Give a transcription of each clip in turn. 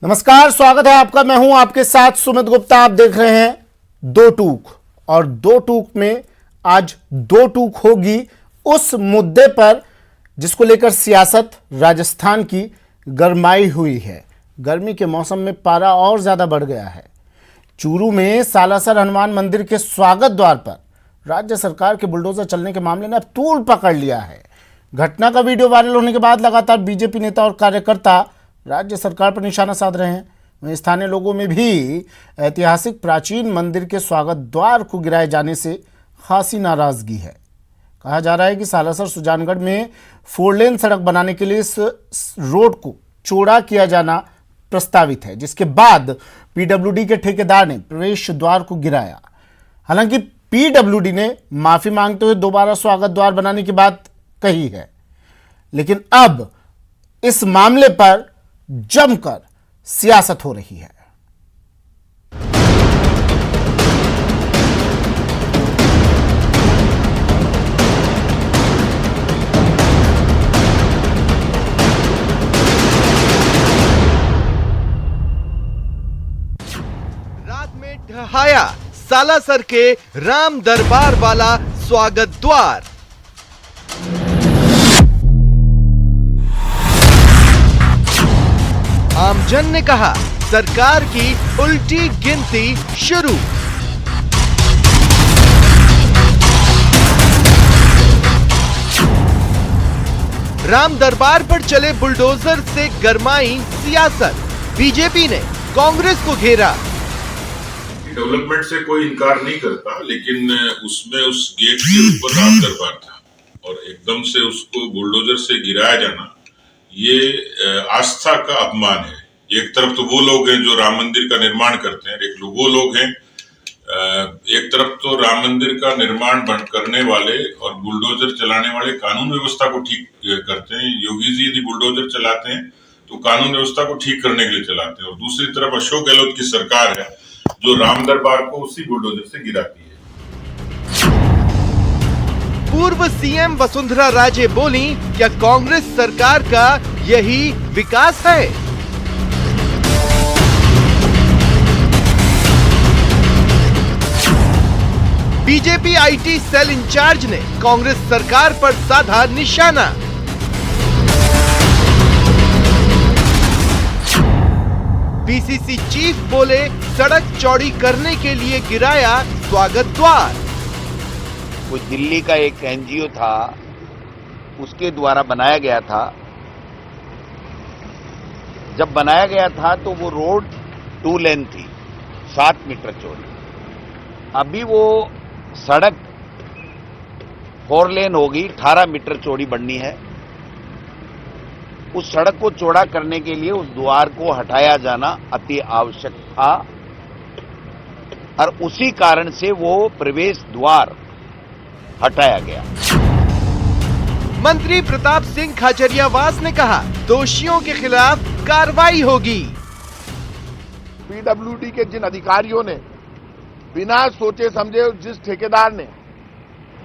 नमस्कार, स्वागत है आपका। मैं हूं आपके साथ सुमित गुप्ता। आप देख रहे हैं दो टूक, और दो टूक में आज दो टूक होगी उस मुद्दे पर जिसको लेकर सियासत राजस्थान की गरमाई हुई है। गर्मी के मौसम में पारा और ज्यादा बढ़ गया है। चूरू में सालासर हनुमान मंदिर के स्वागत द्वार पर राज्य सरकार के बुलडोजर चलने के मामले ने अब तूल पकड़ लिया है। घटना का वीडियो वायरल होने के बाद लगातार बीजेपी नेता और कार्यकर्ता राज्य सरकार पर निशाना साध रहे हैं। वहीं स्थानीय लोगों में भी ऐतिहासिक प्राचीन मंदिर के स्वागत द्वार को गिराए जाने से खासी नाराजगी है। कहा जा रहा है कि सालासर सुजानगढ़ में 4 लेन सड़क बनाने के लिए इस रोड को चौड़ा किया जाना प्रस्तावित है, जिसके बाद पीडब्ल्यूडी के ठेकेदार ने प्रवेश द्वार को गिराया। हालांकि पीडब्ल्यूडी ने माफी मांगते हुए दोबारा स्वागत द्वार बनाने की बात कही है, लेकिन अब इस मामले पर जमकर सियासत हो रही है। रात में ढहाया सालासर के राम दरबार वाला स्वागत द्वार। आमजन ने कहा सरकार की उल्टी गिनती शुरू। राम दरबार पर चले बुलडोजर से गरमाई सियासत। बीजेपी ने कांग्रेस को घेरा। डेवलपमेंट से कोई इनकार नहीं करता, लेकिन उसमें उस गेट के ऊपर राम दरबार था और एकदम से उसको बुलडोजर से गिराया जाना ये आस्था का अपमान है। एक तरफ तो वो लोग हैं जो राम मंदिर का निर्माण करते हैं, एक वो लोग हैं, एक तरफ तो राम मंदिर का निर्माण करने वाले और बुलडोजर चलाने वाले कानून व्यवस्था को ठीक करते हैं। योगी जी यदि बुलडोजर चलाते हैं तो कानून व्यवस्था को ठीक करने के लिए चलाते हैं, और दूसरी तरफ अशोक गहलोत की सरकार है जो राम दरबार को उसी बुलडोजर से गिराती है। पूर्व सीएम वसुंधरा राजे बोली, क्या कांग्रेस सरकार का यही विकास है? बीजेपी आईटी सेल इंचार्ज ने कांग्रेस सरकार पर साधा निशाना। पीसीसी चीफ बोले सड़क चौड़ी करने के लिए गिराया स्वागत द्वार। वो दिल्ली का एक एनजीओ था, उसके द्वारा बनाया गया था। जब बनाया गया था तो वो रोड 2 लेन थी, 7 मीटर चौड़ी। अभी वो सड़क 4 लेन होगी, 18 मीटर चौड़ी बननी है। उस सड़क को चौड़ा करने के लिए उस द्वार को हटाया जाना अति आवश्यक था, और उसी कारण से वो प्रवेश द्वार हटाया गया। मंत्री प्रताप सिंह खाचरियावास ने कहा दोषियों के खिलाफ कार्रवाई होगी। पीडब्ल्यूडी के जिन अधिकारियों ने बिना सोचे समझे, जिस ठेकेदार ने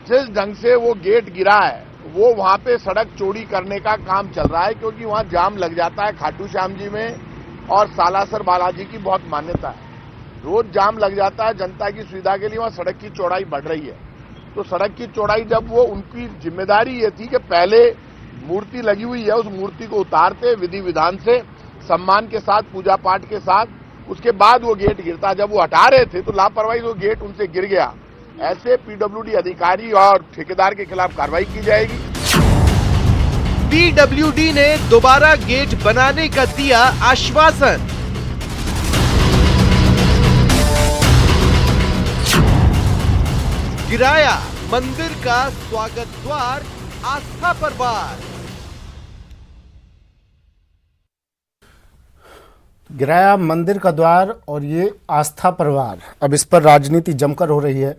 जिस ढंग से वो गेट गिरा है, वो वहां पे सड़क चौड़ी करने का काम चल रहा है, क्योंकि वहां जाम लग जाता है। खाटू श्याम जी में और सालासर बालाजी की बहुत मान्यता है, रोज जाम लग जाता है। जनता की सुविधा के लिए वहां सड़क की चौड़ाई बढ़ रही है। तो सड़क की चौड़ाई, जब वो उनकी जिम्मेदारी ये थी कि पहले मूर्ति लगी हुई है, उस मूर्ति को उतारते विधि विधान से, सम्मान के साथ, पूजा पाठ के साथ, उसके बाद वो गेट गिरता। जब वो हटा रहे थे तो लापरवाही वो गेट उनसे गिर गया। ऐसे पीडब्ल्यूडी अधिकारी और ठेकेदार के खिलाफ कार्रवाई की जाएगी। पीडब्ल्यूडी ने दोबारा गेट बनाने का दिया आश्वासन। गिराया मंदिर का स्वागत द्वार, आस्था पर वार। गिराया मंदिर का द्वार और ये आस्था पर वार। अब इस पर राजनीति जमकर हो रही है।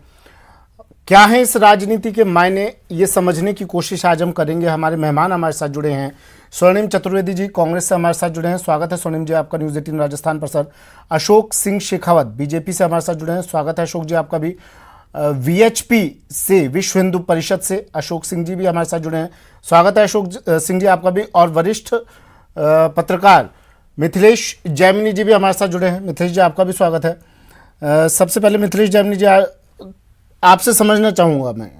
क्या है इस राजनीति के मायने, ये समझने की कोशिश आज हम करेंगे। हमारे मेहमान हमारे साथ जुड़े हैं। स्वर्णिम चतुर्वेदी जी कांग्रेस से हमारे साथ जुड़े हैं, स्वागत है स्वर्णिम जी आपका न्यूज़ 18 राजस्थान पर। सर अशोक सिंह शेखावत बीजेपी से हमारे साथ जुड़े हैं, स्वागत है अशोक जी आपका भी। वीएचपी से, विश्व हिंदू परिषद से अशोक सिंह जी भी हमारे साथ जुड़े हैं, स्वागत है अशोक सिंह जी आपका भी। और वरिष्ठ पत्रकार मिथिलेश जैमिनी जी भी हमारे साथ जुड़े हैं। मिथिलेश जी, आपका भी स्वागत है। सबसे पहले मिथिलेश जैमिनी जी, आपसे समझना चाहूँगा मैं,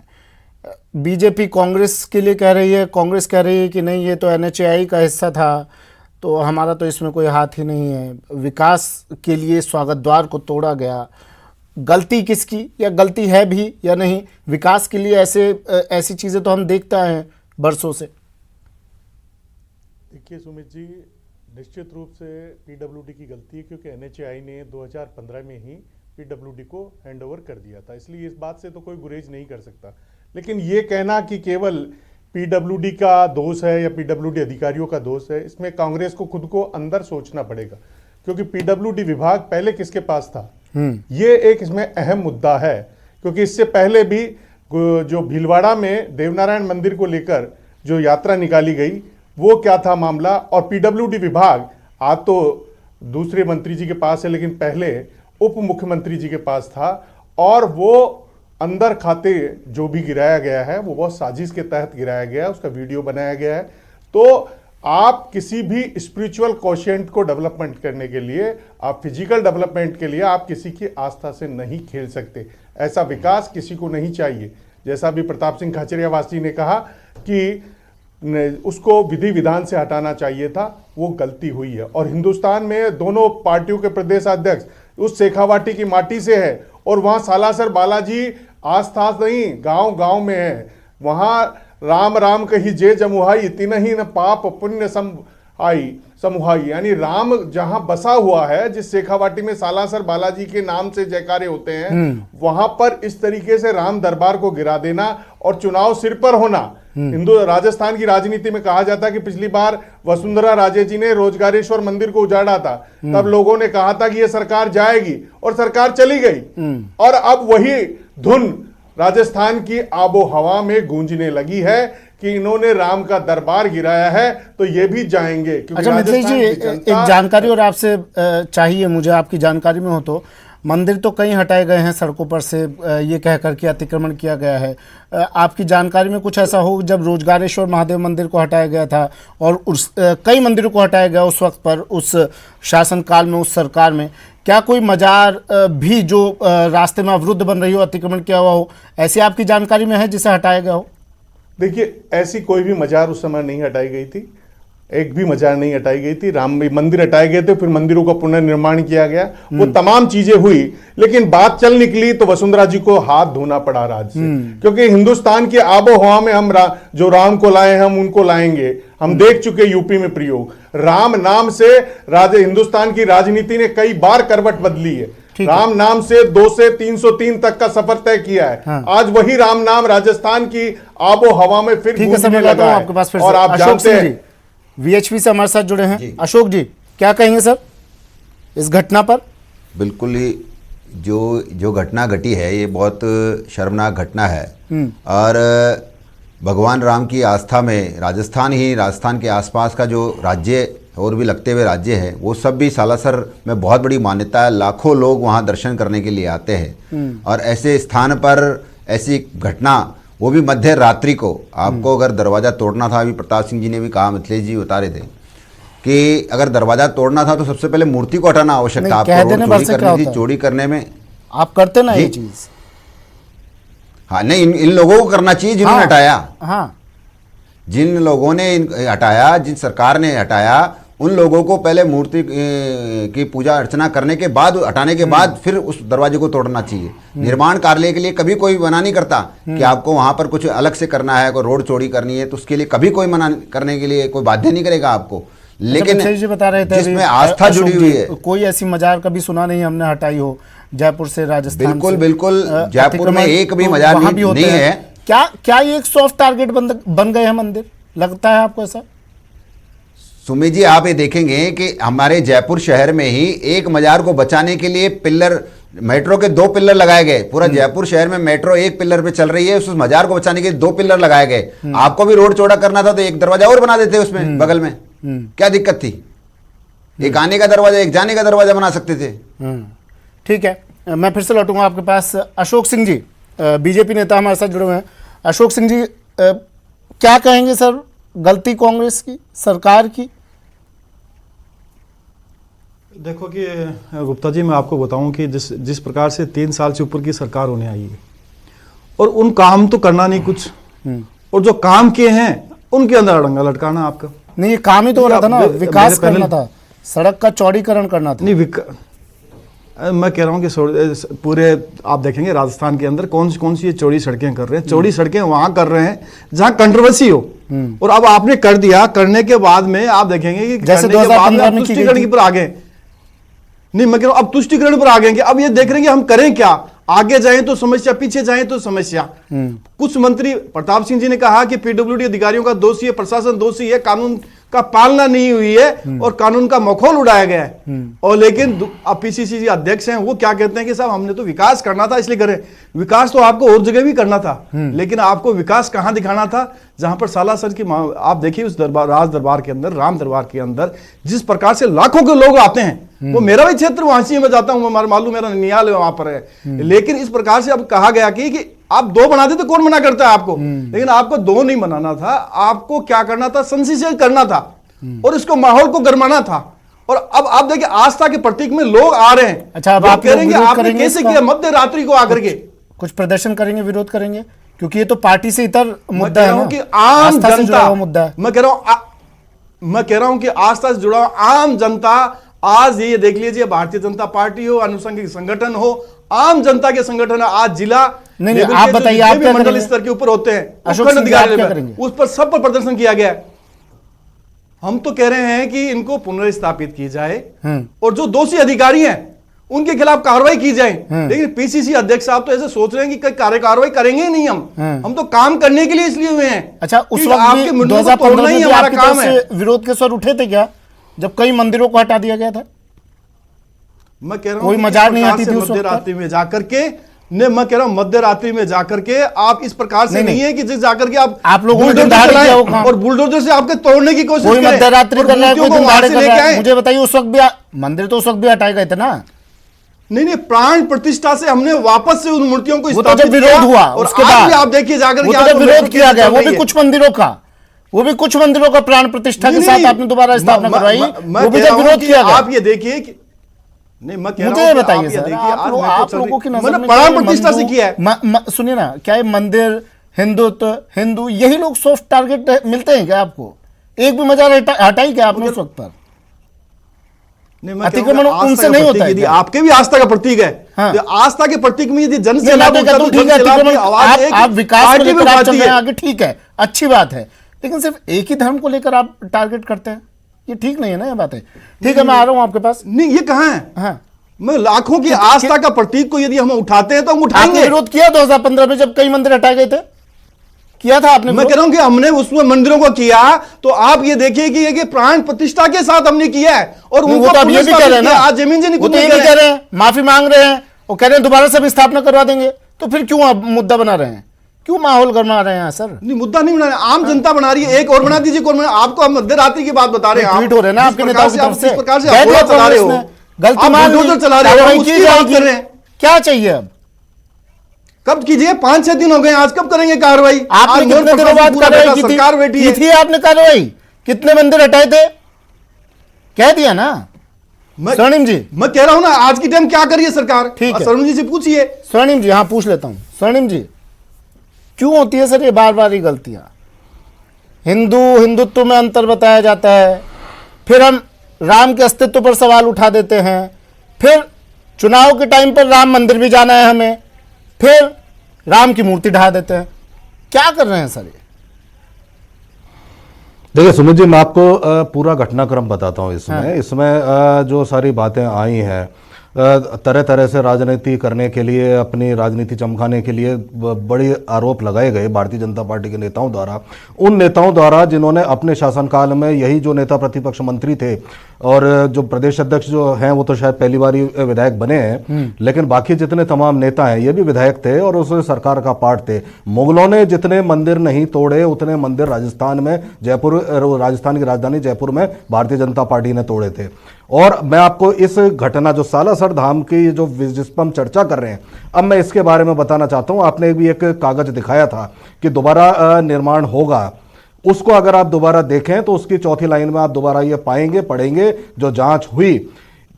बीजेपी कांग्रेस के लिए कह रही है, कांग्रेस कह रही है कि नहीं ये तो एनएचएआई का हिस्सा था, तो हमारा तो इसमें कोई हाथ ही नहीं है, विकास के लिए स्वागत द्वार को तोड़ा गया। गलती किसकी, या गलती है भी या नहीं? विकास के लिए ऐसी चीज़ें तो हम देखते हैं बरसों से। देखिए सुमित जी, निश्चित रूप से पीडब्ल्यूडी की गलती है, क्योंकि एनएचएआई ने 2015 में ही पीडब्ल्यूडी को हैंडओवर कर दिया था, इसलिए इस बात से तो कोई गुरेज नहीं कर सकता। लेकिन ये कहना कि केवल पीडब्ल्यूडी का दोष है या पीडब्ल्यूडी अधिकारियों का दोष है, इसमें कांग्रेस को खुद को अंदर सोचना पड़ेगा, क्योंकि पीडब्ल्यूडी विभाग पहले किसके पास था, ये एक इसमें अहम मुद्दा है। क्योंकि इससे पहले भी जो भीलवाड़ा में देवनारायण मंदिर को लेकर जो यात्रा निकाली गई, वो क्या था मामला, और पीडब्ल्यूडी विभाग आज तो दूसरे मंत्री जी के पास है, लेकिन पहले उप मुख्यमंत्री जी के पास था, और वो अंदर खाते जो भी गिराया गया है वो बहुत साजिश के तहत गिराया गया है, उसका वीडियो बनाया गया है। तो आप किसी भी स्पिरिचुअल कोशेंट को डेवलपमेंट करने के लिए, आप फिजिकल डेवलपमेंट के लिए आप किसी की आस्था से नहीं खेल सकते। ऐसा विकास किसी को नहीं चाहिए। जैसा भी प्रताप सिंह खाचरियावासी ने कहा कि उसको विधि विधान से हटाना चाहिए था, वो गलती हुई है। और हिंदुस्तान में दोनों पार्टियों के प्रदेश अध्यक्ष उस शेखावाटी की माटी से है, और वहां सालासर बालाजी आस्था नहीं, गांव गांव में है। वहां राम राम कही जे जमुहाई, तिनहि न पाप पुण्य समुहाई, यानी राम जहां बसा हुआ है, जिस शेखावाटी में सालासर बालाजी के नाम से जयकारे होते हैं, वहां पर इस तरीके से राम दरबार को गिरा देना और चुनाव सिर पर होना। राजस्थान की राजनीति में कहा जाता है कि पिछली बार वसुंधरा राजे जी ने रोजगारेश्वर मंदिर को उजाड़ा था, तब लोगों ने कहा था कि ये सरकार जाएगी, और सरकार चली गई, और अब वही धुन राजस्थान की आबो हवा में गूंजने लगी है कि इन्होंने राम का दरबार गिराया है तो ये भी जाएंगे। अच्छा मिथिलेश जी, एक जानकारी और आपसे चाहिए मुझे, आपकी जानकारी में हो तो, मंदिर तो कई हटाए गए हैं सड़कों पर से, ये कह कर के अतिक्रमण किया गया है। आपकी जानकारी में कुछ ऐसा हो, जब रोजगारेश्वर महादेव मंदिर को हटाया गया था और कई मंदिरों को हटाया गया उस वक्त पर, उस शासनकाल में, उस सरकार में, क्या कोई मजार भी जो रास्ते में अवरुद्ध बन रही हो, अतिक्रमण किया हुआ हो, ऐसी आपकी जानकारी में है जिसे हटाया गया हो? देखिए, ऐसी कोई भी मजार उस समय नहीं हटाई गई थी, एक भी मजार नहीं हटाई गई थी। राम मंदिर हटाए गए थे, फिर मंदिरों का पुनर्निर्माण किया गया, वो तमाम चीजें हुई, लेकिन बात चल निकली तो वसुंधरा जी को हाथ धोना पड़ा राज्य से, क्योंकि हिंदुस्तान की आबो हवा में हम जो राम को लाए हम उनको लाएंगे। हम देख चुके यूपी में प्रयोग, राम नाम से हिंदुस्तान की राजनीति ने कई बार करवट बदली है। राम नाम से 2 से 303 तक का सफर तय किया है। हाँ। आज वही राम नाम राजस्थान की आबो हवा में फिर गूंजने लगा है। आपके पास फिर और आप जानते हैं वीएचपी से हमारे साथ जुड़े हैं अशोक जी, क्या कहेंगे सर इस घटना पर? बिल्कुल ही जो घटना घटी है ये बहुत शर्मनाक घटना है, और भगवान राम की आस्था में राजस्थान के आसपास का जो राज्य और भी लगते हुए राज्य है, वो सब भी सालासर में बहुत बड़ी मान्यता है, लाखों लोग वहाँ दर्शन करने के लिए आते हैं। और ऐसे स्थान पर ऐसी घटना, वो भी मध्य रात्रि को, आपको अगर दरवाज़ा तोड़ना था, अभी प्रताप सिंह जी ने भी कहा, मिथिलेश जी बता रहे थे कि अगर दरवाज़ा तोड़ना था तो सबसे पहले मूर्ति को हटाना आवश्यक था। आपको चोरी करनी थी, चोरी करने में आप करते ना ये चीज़। हाँ नहीं, इन लोगों को करना चाहिए जिन्होंने हटाया। हाँ, जिन लोगों ने हटाया, जिन सरकार ने हटाया, उन लोगों को पहले मूर्ति की पूजा अर्चना करने के बाद, हटाने के बाद फिर उस दरवाजे को तोड़ना चाहिए। निर्माण कार्य के लिए कभी कोई मना नहीं करता कि आपको वहां पर कुछ अलग से करना है, कोई रोड चौड़ी करनी है, तो उसके लिए कभी कोई मना करने के लिए कोई बाध्य नहीं करेगा आपको। लेकिन जी बता रहे थे जिसमें आस्था जुड़ी हुई है, कोई ऐसी मजार कभी सुना नहीं हमने हटाई हो जयपुर से राजस्थान। बिल्कुल जयपुर में एक भी मजार नहीं है। क्या ये एक सॉफ्ट टारगेट बन गए हैं मंदिर, लगता है आपको ऐसा? सुमित जी, आप ये देखेंगे कि हमारे जयपुर शहर में ही एक मजार को बचाने के लिए पिल्लर, मेट्रो के 2 पिल्लर लगाए गए। पूरा जयपुर शहर में मेट्रो 1 पिल्लर पे चल रही है, उस मजार को बचाने के लिए 2 पिल्लर लगाए गए। आपको भी रोड चौड़ा करना था तो एक दरवाजा और बना देते उसमें बगल में, क्या दिक्कत थी? एक आने का दरवाजा, एक जाने का दरवाजा बना सकते थे। ठीक है, मैं फिर से लौटूंगा आपके पास। अशोक सिंह जी, बीजेपी नेता हमारे साथ जुड़े हुए हैं। अशोक सिंह जी, क्या कहेंगे सर, गलती कांग्रेस की, सरकार की? देखो कि गुप्ता जी, मैं आपको बताऊं कि जिस प्रकार से 3 साल से ऊपर की सरकार होने आई है और उन काम तो करना नहीं कुछ, और जो काम किए हैं उनके अंदर अड़ंगा लटकाना आपका। नहीं, ये काम ही तो हो रहा था ना, मेरे विकास पैनल- करना था, सड़क का चौड़ीकरण करना था। नहीं, मैं कह रहा हूं कि पूरे आप देखेंगे राजस्थान के अंदर कौन सी ये चौड़ी सड़कें कर रहे हैं। चौड़ी सड़कें वहां कर रहे हैं जहां कंट्रोवर्सी हो, और अब आपने कर दिया, करने के बाद में आप देखेंगे कि जैसे करने के बाद 2015 आप में की गई तुष्टिकरण थी। पर आ गए। नहीं, मैं कह रहा हूं अब तुष्टिकरण पर आ गए कि अब ये देख रहे हैं कि हम करें क्या, आगे जाएं तो समस्या, पीछे जाएं तो समस्या। कुछ मंत्री, प्रताप सिंह जी ने कहा कि पीडब्ल्यूडी अधिकारियों का दोषी है, प्रशासन दोषी है, कानून का पालना नहीं हुई है और कानून का मखौल उड़ाया गया है। और लेकिन अब पीसीसी अध्यक्ष हैं, वो क्या कहते हैं कि साहब हमने तो विकास करना था इसलिए करें। विकास तो आपको और जगह भी करना था, लेकिन आपको विकास कहां दिखाना था? जहां पर सालासर की आप देखिए उस राज दरबार के अंदर, राम दरबार के अंदर जिस प्रकार से लाखों के लोग आते हैं, वो मेरा भी क्षेत्र वहां से मैं जाता हूं, मालूम मेरा नियाल वहां पर है। लेकिन इस प्रकार से अब कहा गया कि आप 2 बना दे तो कौन मना करता है आपको, लेकिन आपको 2 नहीं बनाना था, आपको क्या करना था? सेंसिटाइज करना था और इसको माहौल को गरमाना था। और अब आप देखिए आस्था के प्रतीक में लोग आ रहे हैं। अच्छा, अब लोग आप कह रहे हैं कि विरोध आपने करेंगे कैसे इसका? किया मध्य रात्रि को आकर के? कुछ प्रदर्शन करेंगे, विरोध करेंगे, क्योंकि ये तो पार्टी से इतर मैं मुद्दा कह है रहा ना, हूं कि आम आस्था से जुड़ा जनता, हुआ मुद्दा है। मैं कह रहा हूं कि आस्था से जुड़ा हुआ आम जनता, आज ये देख लीजिए, भारतीय जनता पार्टी हो, अनुषंगिक संगठन हो, आम जनता के संगठन, आज जिला नहीं, लेवल आप के जो बताइए, जितने आप भी क्या मंडल करेंगे? स्तर के ऊपर होते हैं, अशोक उपखंड सिंह जी, आप अधिकारी क्या लेवल, करेंगे? उस पर सब पर प्रदर्शन किया गया है। हम तो कह रहे हैं कि इनको पुनर्स्थापित की जाए और जो दोषी अधिकारी हैं उनके खिलाफ कार्रवाई की जाए। लेकिन पीसीसी अध्यक्ष साहब तो ऐसे सोच रहे हैं कि कार्रवाई करेंगे ही नहीं, हम तो काम करने के लिए इसलिए हुए हैं। अच्छा, उस कि वक्त आपके भी मंदिरों को 2015 तोड़ना में ही भी हमारा आपकी काम तरफ है। से विरोध के स्वर उठे थे क्या, जब कई मंदिरों को हटा दिया गया था? मैं कह रहा हूं कोई कि मजाक इस नहीं प्रकार आती से थी उस वक्त? मध्य रात्रि में जाकर के, मैं कह रहा हूं मध्य रात्रि में जाकर के आप इस प्रकार से नहीं है कि जिस जाकर के आप लोगों ने बुलडोजर दिन दहाड़े चलाएं किया वो काम। और बुलडोजर से आपके तोड़ने की कोशिश कोई करें मध्य रात्रि और कर रहा है, कोई मूर्तियों को दिन वहां दहाड़े से कर लेके रहा है। आए। मुझे बताइए, उस वक्त भी मंदिर तो उस वक्त भी हटाए गए थे ना? नहीं, प्राण प्रतिष्ठा से हमने वापस से उन मूर्तियों को वो तो स्थापित जब विरोध किया हुआ और उसके आज बाद भी आप देखिए जाकर वो के तो आज जब विरोध मेट्रो किया की गया, चल वो रही भी है। कुछ मंदिरों का, वो भी कुछ मंदिरों का प्राण प्रतिष्ठा के नहीं, साथ नहीं, आपने दोबारा स्थापना करवाई, मैं वो भी कह जब रहा हूं विरोध कि किया गया। आप ये देखिए कि नहीं, मैं कह रहा मुझे हूं कि बताइए आप ये सर, देखिए, आप आज लोग- मेट्रो आप चल लोगों की रही- नजर मैंने में प्राण क्या ये प्रतिष्ठा से किया है। सुनिए ना, क्या ये मंदिर, हिंदुत्व, हिंदू, यही लोग सॉफ्ट टारगेट मिलते हैं क्या आपको? एक भी मजा हटाई क्या आपने उस वक्त पर? नहीं, मैं अतिक्रमण कहूंगा उनसे आस्था का नहीं होता प्रतीक है यदि क्या? आपके भी आस्था का प्रतीक है, हाँ। तो आस्था के प्रतीक में यदि ये जनसेना मैं तो कहता हूं, ठीक है, अतिक्रमण आप विकास को पार्टी भी लेकर आप चल उठाती रहे हैं है। आगे, ठीक है, अच्छी बात है, लेकिन सिर्फ एक ही धर्म को लेकर आप टारगेट करते हैं, ये ठीक नहीं है ना, ये बात है। ठीक है, मैं आ रहा हूं आपके पास। नहीं, ये कहां है? हाँ, मैं लाखों की आस्था का प्रतीक को यदि हम उठाते हैं तो हम आपने उठाएंगे। विरोध किया 2015 में जब कई मंदिर हटाए गए थे? किया था आपने मैं विरोध? कह रहा हूं कि हमने उसमें मंदिरों को किया, तो आप ये देखिए कि ये प्राण प्रतिष्ठा के साथ हमने किया है और नहीं, वो उनको तो अब ये भी कह रहे हैं ना, आज जमीन जी वो तो ये भी कह रहे हैं, माफी मांग रहे हैं, वो कह रहे हैं दोबारा से भी स्थापना करवा देंगे, तो फिर क्यों आप मुद्दा बना रहे हैं, क्यों माहौल गरमा रहे हैं सर? नहीं, मुद्दा नहीं बना रहे, आम जनता बना रही है। एक और बना दीजिए, कौन बना? आपको हम मध्य रात्रि की बात बता रहे हैं, ट्वीट हो रहे हैं ना जिस आपके प्रकार नेताओं की से आप तरफ से, जिस प्रकार से कह आप दिया चला रहे हो, कांग्रेस ने, गलती आप मान ली, बुलडोजर चला रहे हो, कार्रवाई हम की उसकी बात जाएगी। कर रहे हैं। क्या चाहिए अब? कब कीजिए? 5-6 दिन हो गए, आज कब करेंगे कार्रवाई? आपने आज कितने दिनों बाद पूरा कार्रवाई बेटा की थी? सरकार बैठी है। की थी आपने कार्रवाई? कितने मंदिर हटाए थे? कह दिया ना स्वर्णिम जी। मैं कह रहा हूं ना, आज की टाइम क्या करिए सरकार? ठीक है। स्वर्णिम जी से पूछिए। स्वर्णिम जी, हाँ पूछ लेता हूं। स्वर्णिम जी, क्यों होती है सर ये बार बार ये गलतियां? हिंदुत्व में अंतर बताया जाता है, फिर हम राम के अस्तित्व पर सवाल उठा देते हैं, फिर चुनाव के टाइम पर राम मंदिर भी जाना है हमें, फिर राम की मूर्ति ढा देते हैं। क्या कर रहे हैं सर ये? देखिए सुमित जी, मैं आपको पूरा घटनाक्रम बताता हूँ। इसमें जो सारी बातें आई हैं, तरह तरह से राजनीति करने के लिए, अपनी राजनीति चमकाने के लिए बड़े आरोप लगाए गए भारतीय जनता पार्टी के नेताओं द्वारा, उन नेताओं द्वारा जिन्होंने अपने शासनकाल में, यही जो नेता प्रतिपक्ष मंत्री थे और जो प्रदेश अध्यक्ष जो हैं वो तो शायद पहली बार ही विधायक बने हैं, लेकिन बाकी जितने तमाम नेता हैं ये भी विधायक थे और उस सरकार का पार्ट थे। मुगलों ने जितने मंदिर नहीं तोड़े उतने मंदिर राजस्थान में, राजस्थान की राजधानी जयपुर में भारतीय जनता पार्टी ने तोड़े थे। और मैं आपको इस घटना जो सालासर धाम की जो जिस पर हम चर्चा कर रहे हैं, अब मैं इसके बारे में बताना चाहता हूं। आपने भी एक कागज दिखाया था कि दोबारा निर्माण होगा, उसको अगर आप दोबारा देखें तो उसकी चौथी लाइन में आप दोबारा ये पाएंगे, पढ़ेंगे, जो जांच हुई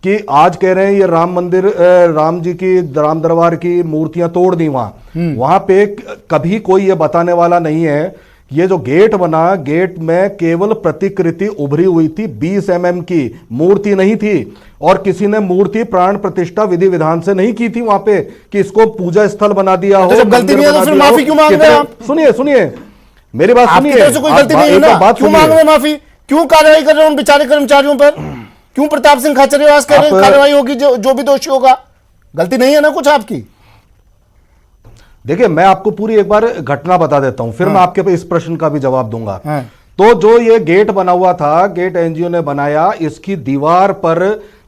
कि आज कह रहे हैं ये राम मंदिर, राम जी की, राम दरबार की मूर्तियां तोड़ दी वहां पे कभी कोई ये बताने वाला नहीं है। ये जो गेट बना, गेट में केवल प्रतिकृति उभरी हुई थी, 20 mm की मूर्ति नहीं थी, और किसी ने मूर्ति प्राण प्रतिष्ठा विधि विधान से नहीं की थी वहां पे कि इसको पूजा स्थल बना दिया हो। जब गलती नहीं है तो फिर माफी क्यों मांग रहे हैं आप? सुनिए मेरी बात सुनिए, आपकी तरफ से कोई गलती नहीं है ना, क्यों मांग रहे हैं माफी? क्यों कार्रवाई कर रहे हैं उन बेचारे कर्मचारियों पर? क्यों प्रताप सिंह खाचरियावास कह रहे हैं कार्रवाई होगी जो भी दोषी होगा? गलती नहीं है ना कुछ आपकी? देखिए, मैं आपको पूरी एक बार घटना बता देता हूं, फिर मैं आपके पे इस प्रश्न का भी जवाब दूंगा। तो जो ये गेट बना हुआ था, गेट एनजीओ ने बनाया, इसकी दीवार पर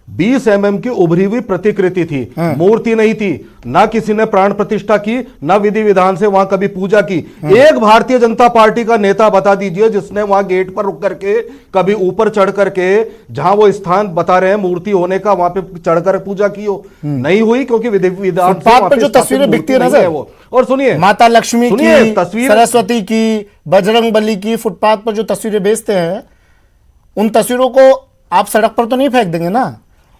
20 mm की उभरी हुई प्रतिकृति थी, मूर्ति नहीं थी। ना किसी ने प्राण प्रतिष्ठा की, ना विधि विधान से वहां कभी पूजा की। एक भारतीय जनता पार्टी का नेता बता दीजिए जिसने वहां गेट पर रुक करके, कभी ऊपर चढ़ करके, जहां वो स्थान बता रहे हैं मूर्ति होने का, वहां पे चढ़कर पूजा की हो? नहीं हुई, क्योंकि विधि विधान पर जो तस्वीरें बिकती है ना सर, वो, और सुनिए, माता लक्ष्मी की, तस्वीर, सरस्वती की, बजरंग बली की, फुटपाथ पर जो तस्वीरें बेचते हैं, उन तस्वीरों को आप सड़क पर तो नहीं फेंक देंगे ना?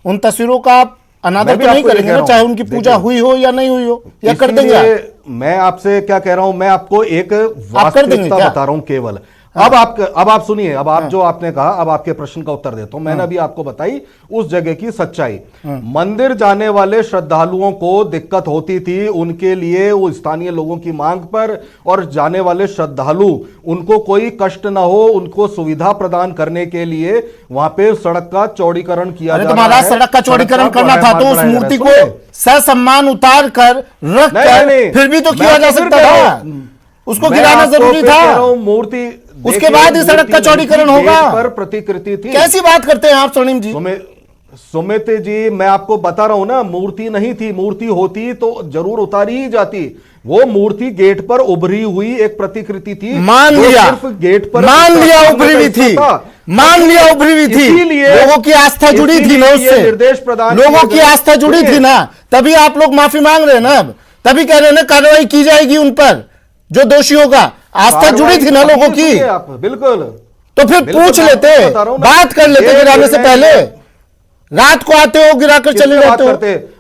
उन तस्वीरों का आप अनादर तो नहीं करेंगे ना, चाहे उनकी पूजा हुई हो या नहीं हुई हो, या कर देंगे आप? मैं आपसे क्या कह रहा हूं, मैं आपको एक वास्तविकता बता रहा हूं केवल। अब आप सुनिए, अब आप जो आपने कहा, अब आपके प्रश्न का उत्तर देता हूं। मैंने अभी आपको बताई उस जगह की सच्चाई। मंदिर जाने वाले श्रद्धालुओं को दिक्कत होती थी, उनके लिए, वो स्थानीय लोगों की मांग पर, और जाने वाले श्रद्धालु, उनको कोई कष्ट ना हो, उनको सुविधा प्रदान करने के लिए वहां पे सड़क का चौड़ीकरण किया जा रहा है। महाराज, सड़क का चौड़ीकरण करना था तो उस मूर्ति को ससम्मान उतार कर रख कर फिर भी तो किया जा सकता था, उसको गिराना जरूरी था। मूर्ति उसके बाद ही सड़क का चौड़ीकरण होगा। पर प्रतिकृति थी। कैसी बात करते हैं आप स्वर्णिम जी? सुमित जी, मैं आपको बता रहा हूं ना, मूर्ति नहीं थी। मूर्ति होती तो जरूर उतारी ही जाती। वो मूर्ति गेट पर उभरी हुई एक प्रतिकृति थी। मान लिया, सिर्फ गेट पर मान लिया उभरी हुई थी, मान लिया उभरी हुई थी, लोगों की आस्था जुड़ी थी ना उससे, निर्देश प्रदान, लोगों की आस्था जुड़ी थी ना, तभी आप लोग माफी मांग रहे हैं ना। अब तभी कह रहे हैं ना कार्रवाई की जाएगी उन पर जो दोषी होगा। आस्था जुड़ी थी ना लोगों की, बिल्कुल। तो फिर पूछ लेते, बात कर लेते गिराने से पहले। रात को आते हो, गिराकर चले जाते हो,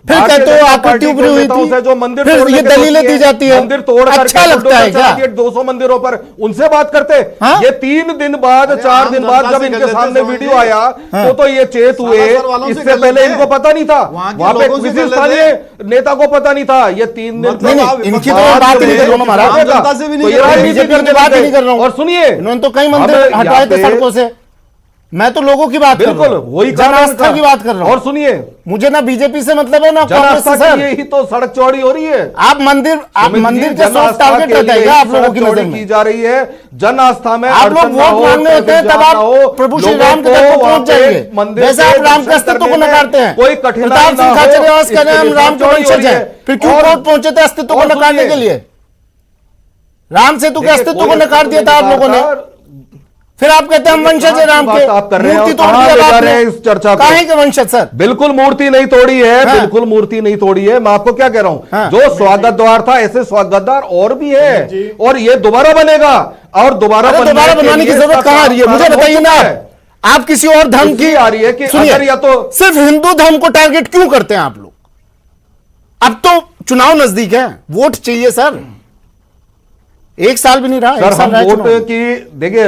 फिर कहते हो आकृति उभरी हुई थी, जो मंदिर फिर ये दलीलें दी जाती है। मंदिर तोड़ अच्छा लगता है क्या? 200 मंदिरों पर उनसे बात करते। ये 3 दिन बाद, 4 दिन बाद जब इनके सामने वीडियो आया तो ये चेत हुए। इससे पहले इनको पता नहीं था, वहां पे किसी स्थानीय नेता को पता नहीं था। ये 3 दिन इनकी तो बात ही नहीं कर रहा हूं महाराज, बीजेपी की बात ही नहीं कर रहा हूं। और सुनिए, इन्होंने तो कई मंदिर हटवाए थे सड़कों से। मैं तो लोगों की बात कर रहा हूं, वही जन आस्था की बात कर रहा हूं। और सुनिए, मुझे ना बीजेपी से मतलब है ना कांग्रेस से सर। यही तो सड़क चौड़ी हो रही है। आप मंदिर के सॉफ्ट टारगेट रहता है आप लोगों की नजर में की जा रही है। जन आस्था में आप लोग वोट मांगने होते हैं तब आप प्रभु श्री राम के तक पहुंच जाएंगे, जैसे आप राम के अस्तित्व को नकारते हैं। कोई कठिनाई प्रताप सिंह खाचरियावास कह रहे हैं हम राम के वंशज हैं, फिर क्यों कोर्ट पहुंचे थे अस्तित्व को नकारने के लिए? राम सेतु के अस्तित्व को नकार दिया था आप लोगों ने, फिर आप कहते हैं हम वंशज है राम के। आप कर रहे हैं, मूर्ति तोड़ दिया आपने इस चर्चा को। काहे के वंशज सर? बिल्कुल मूर्ति नहीं तोड़ी है, बिल्कुल मूर्ति नहीं तोड़ी है। मैं आपको क्या कह रहा हूं, जो स्वागत द्वार था, ऐसे स्वागत द्वार और भी है, और ये दोबारा बनेगा। और दोबारा बनवाने की जरूरत कहां आ रही है? मुझे बताइए ना, आप किसी और धर्म की आ रही है कि सुनिए, या तो सिर्फ हिंदू धर्म को टारगेट क्यों करते हैं आप लोग? अब तो चुनाव नजदीक है, वोट चाहिए सर। 1 साल भी नहीं रहा, सर, हम वोट की, देखिए,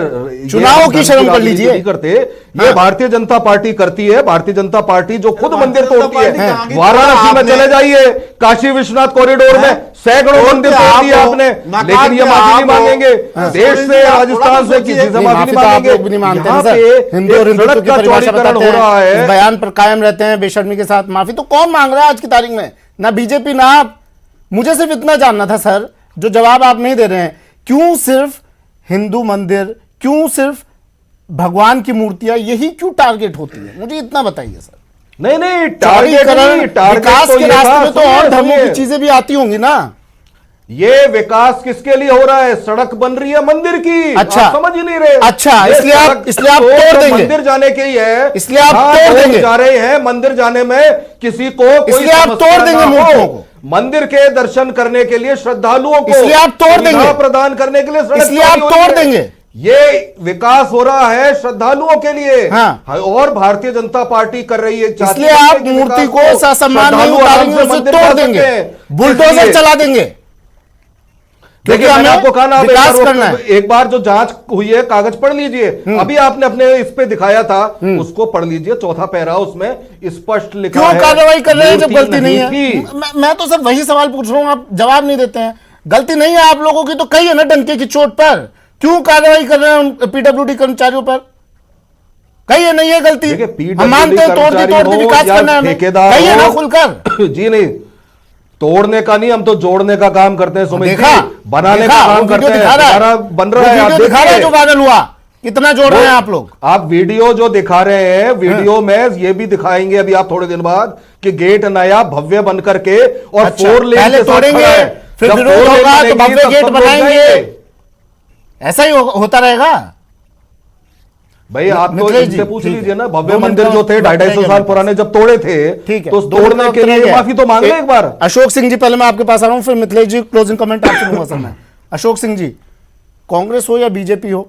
चुनाव की शर्म कर लीजिए। नहीं करते, ये भारतीय जनता पार्टी करती है। भारतीय जनता पार्टी जो खुद मंदिर तोड़ती है। वाराणसी में चले जाइए, काशी विश्वनाथ कॉरिडोर में सैकड़ों मंदिर तोड़ दिए आपने, लेकिन ये माफी नहीं मांगेंगे। देश से, राजस्थान से किसी से माफी नहीं मांगेंगे। यहाँ पे सड़क का चौड़ीकरण हो रहा है, बयान पर कायम रहते हैं बेशर्मी के साथ। माफी तो कौन मांग रहा है आज की तारीख में? ना बीजेपी ना आप। मुझे सिर्फ इतना जानना था सर, जो जवाब आप नहीं दे रहे हैं, क्यों सिर्फ हिंदू मंदिर, क्यों सिर्फ भगवान की मूर्तियां, यही क्यों टारगेट होती है? मुझे इतना बताइए सर। नहीं, टारगेट विकास के रास्ते में तो और धर्मों की चीजें भी आती होंगी ना। ये विकास किसके लिए हो रहा है? सड़क बन रही है मंदिर की। अच्छा, आप समझ ही नहीं रहे। अच्छा, इसलिए आप तोड़ देंगे। मंदिर जाने के ही है, इसलिए आप तोड़ देंगे। जा रहे हैं मंदिर जाने में, किसी को इसलिए आप तोड़ देंगे मूर्तियों को। मंदिर के दर्शन करने के लिए श्रद्धालुओं को इसलिए आप तोड़ देंगे, प्रदान करने के लिए, इसलिए आप तोड़ देंगे। ये विकास हो रहा है श्रद्धालुओं के लिए। हाँ। और भारतीय जनता पार्टी कर रही है, इसलिए आप मूर्ति को ससम्मान नहीं उतारेंगे, उसे तोड़ देंगे, बुलडोजर चला देंगे। देखिए मैंने आपको कहा ना, विकास करना है। एक बार जो जांच हुई है कागज पढ़ लीजिए। अभी आपने अपने इस पे दिखाया था, उसको पढ़ लीजिए, चौथा पैरा उसमें स्पष्ट लिखा है। क्यों कार्रवाई कर रहे हैं जब गलती नहीं है? थी। मैं तो सिर्फ वही सवाल पूछ रहा हूं, आप जवाब नहीं देते हैं। गलती नहीं है आप लोगों की तो कही है ना डंके की चोट पर, क्यों कार्रवाई कर रहे हैं पीडब्ल्यूडी कर्मचारियों पर? कहिए नहीं है गलती, हम मानते हैं तोड़ती विकास करना है, कहिए ना खुलकर। जी नहीं, तोड़ने का नहीं, हम तो जोड़ने का काम करते हैं। सुमित जी, बनाने का काम करते हैं। बन रहा है, आप दिखा रहे हैं जो वायरल हुआ, कितना जोड़ रहे हैं आप लोग। आप वीडियो जो दिखा रहे हैं, वीडियो में ये भी दिखाएंगे अभी आप थोड़े दिन बाद कि गेट नया भव्य बन करके और 4 लेन पहले तोड़ेंगे, फिर विरोध होगा तो भव्य गेट बनाएंगे, ऐसा ही होता रहेगा। भाई आप तो इनसे पूछ लीजिए ना, भव्य मंदिर जो थे 250 साल पुराने जब तोड़े थे, तो तोड़ने के लिए माफी तो मांग ले एक बार। अशोक सिंह जी, पहले मैं आपके पास आ रहा हूं, फिर मिथिलेश जी क्लोजिंग कमेंट आपसे लूंगा सर मैं। अशोक सिंह जी, कांग्रेस हो या बीजेपी हो,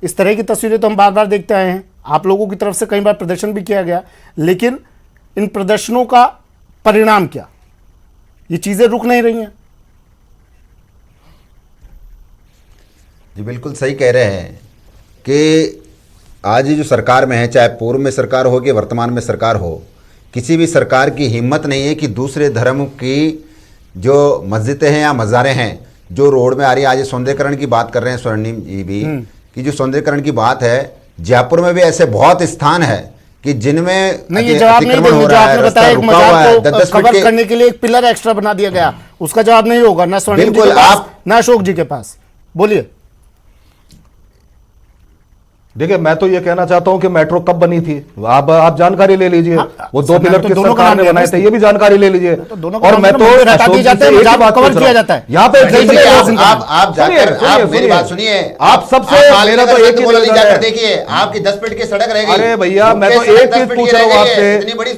इस तरह की तस्वीरें तो हम बार बार देखते आए हैं। आप लोगों की तरफ से कई बार प्रदर्शन भी किया गया, लेकिन इन प्रदर्शनों का परिणाम क्या? ये चीजें रुक नहीं रही हैं। जी बिल्कुल सही कह रहे हैं कि आज जो सरकार में है, चाहे पूर्व में सरकार हो कि वर्तमान में सरकार हो, किसी भी सरकार की हिम्मत नहीं है कि दूसरे धर्म की जो मस्जिदें हैं या मज़ारें हैं जो रोड में आ रही है। आज सौंदर्यकरण की बात कर रहे हैं स्वर्णिम जी भी, कि जो सौंदर्यकरण की बात है, जयपुर में भी ऐसे बहुत स्थान है कि जिनमें अतिक्रमण हो रहा है, रास्ता रुका हुआ है, 10-10 फीट के करने के लिए एक पिलर एक्स्ट्रा बना दिया गया, उसका जवाब नहीं होगा ना स्वर्णिम जी के पास ना अशोक जी के पास। बोलिए। देखिए मैं तो ये कहना चाहता हूं कि मेट्रो कब बनी थी, आप जानकारी ले लीजिए। वो 2 पिलर किस सरकार ने बनाए थे, ये भी जानकारी ले लीजिए। और मैं तो कवर किया जाता है यहाँ पे। आप जाकर आप मेरी बात सुनिए, आप सबसे मेरा तो एक ही जाकर देखिए, आपकी 10 फीट की सड़क रहेगी। अरे भैया मैं तो एक चीज पूछ रहा हूँ आपसे,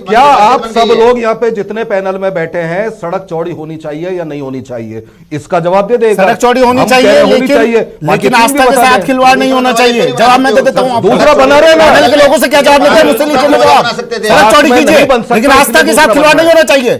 क्या आप सब लोग यहाँ पे जितने पैनल में बैठे हैं, सड़क चौड़ी होनी चाहिए या नहीं होनी चाहिए? इसका जवाब दे देगा। सड़क चौड़ी होनी चाहिए, लेकिन आस्था के साथ खिलवाड़ नहीं होना चाहिए। जवाब मैं दूसरा बना रहे हैं के लोगों से क्या जवाब देते हैं, मुझसे नीचे में जवाब। सड़क चौड़ी कीजिए, लेकिन आस्था के साथ खिलवाड़ नहीं होना चाहिए।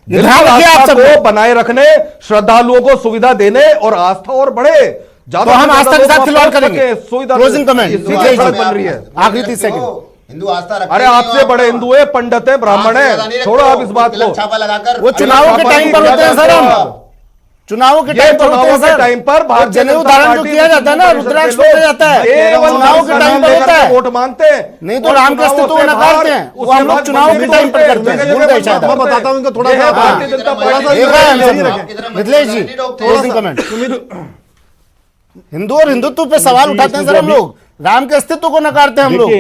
आप सबको बनाए रखने, श्रद्धालुओं को सुविधा देने और आस्था और बढ़े, तो हम आस्था के साथ खिलवाड़ करेंगे। क्लोजिंग कमेंट बन रही है, आखिरी 30 सेकंड। हिंदू आस्था रखते अरे आपसे बड़े हिंदू है, पंडित है, ब्राह्मण है, छोड़ो आप इस बात को। छापा लगाकर वो चुनावों के टाइम पर होते हैं सर, हम चुनावों के टाइम पर होते हैं सर। टाइम पर जनेऊ धारण जो किया जाता है ना, रुद्राक्ष पहना जाता है, चुनाव के टाइम पर होता है। वोट मांगते हैं, नहीं तो राम के अस्तित्व को नकारते हैं, वो हम लोग चुनाव के टाइम पर करते हैं। भूल गए शायद। मैं बताता हूँ इनको थोड़ा सा। भारतीय जनता पार्टी। मिथिलेश जी क्लोजिंग कमेंट। हिंदू और हिंदुत्व पे सवाल उठाते हैं सर हम लोग, राम के अस्तित्व को नकारते हैं हम लोग।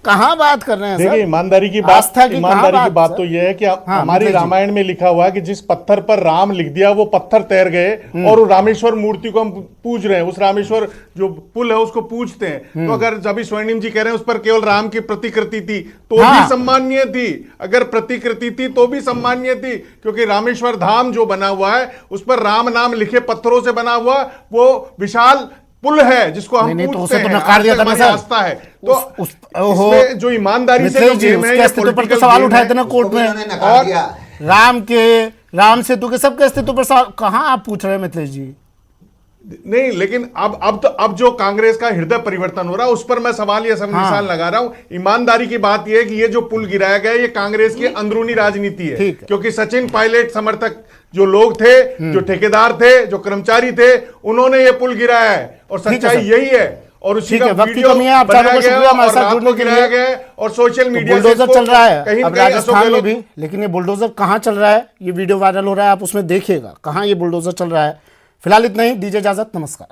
कहां बात कर रहे हैं सर? देखिए ईमानदारी की बात तो यह है कि हमारी रामायण में लिखा हुआ है कि जिस पत्थर पर राम लिख दिया वो पत्थर तैर गए, और रामेश्वर मूर्ति को हम पूज रहे हैं, उस रामेश्वर जो पुल है उसको पूजते हैं। तो अगर अभी स्वर्णिम जी कह रहे हैं उस पर केवल राम की प्रतिकृति थी तो भी सम्माननीय थी, अगर प्रतिकृति थी तो भी सम्माननीय थी, क्योंकि रामेश्वर धाम जो बना हुआ है उस पर राम नाम लिखे पत्थरों से बना हुआ वो विशाल पुल है जिसको हम पूछते हैं, नकार दिया था ना सर। आस्था है तो उसमें जो ईमानदारी से उसके अस्तित्व पर तो सवाल उठाए थे ना कोर्ट में, और राम सेतु के सबके अस्तित्व पर सवाल कहां आप पूछ रहे हैं मिथिलेश जी? नहीं, लेकिन अब जो कांग्रेस का हृदय परिवर्तन हो रहा है उस पर मैं सवाल या निशान लगा रहा हूं। ईमानदारी की बात यह है कि ये जो पुल गिराया गया ये कांग्रेस की अंदरूनी राजनीति है, क्योंकि सचिन पायलट समर्थक जो लोग थे, जो ठेकेदार थे, जो कर्मचारी थे, उन्होंने ये पुल गिराया है, और सच्चाई यही है। और उसी का वीडियो बनाया गया और रात को गिराया गया और सोशल मीडिया बुलडोजर चल रहा है अब राजस्थान में भी, लेकिन ये बुलडोजर कहां चल रहा है, ये वीडियो वायरल हो रहा है, आप उसमें देखिएगा कहां ये बुलडोजर चल रहा है। फिलहाल इतना ही, दीजिए इजाजत, नमस्कार।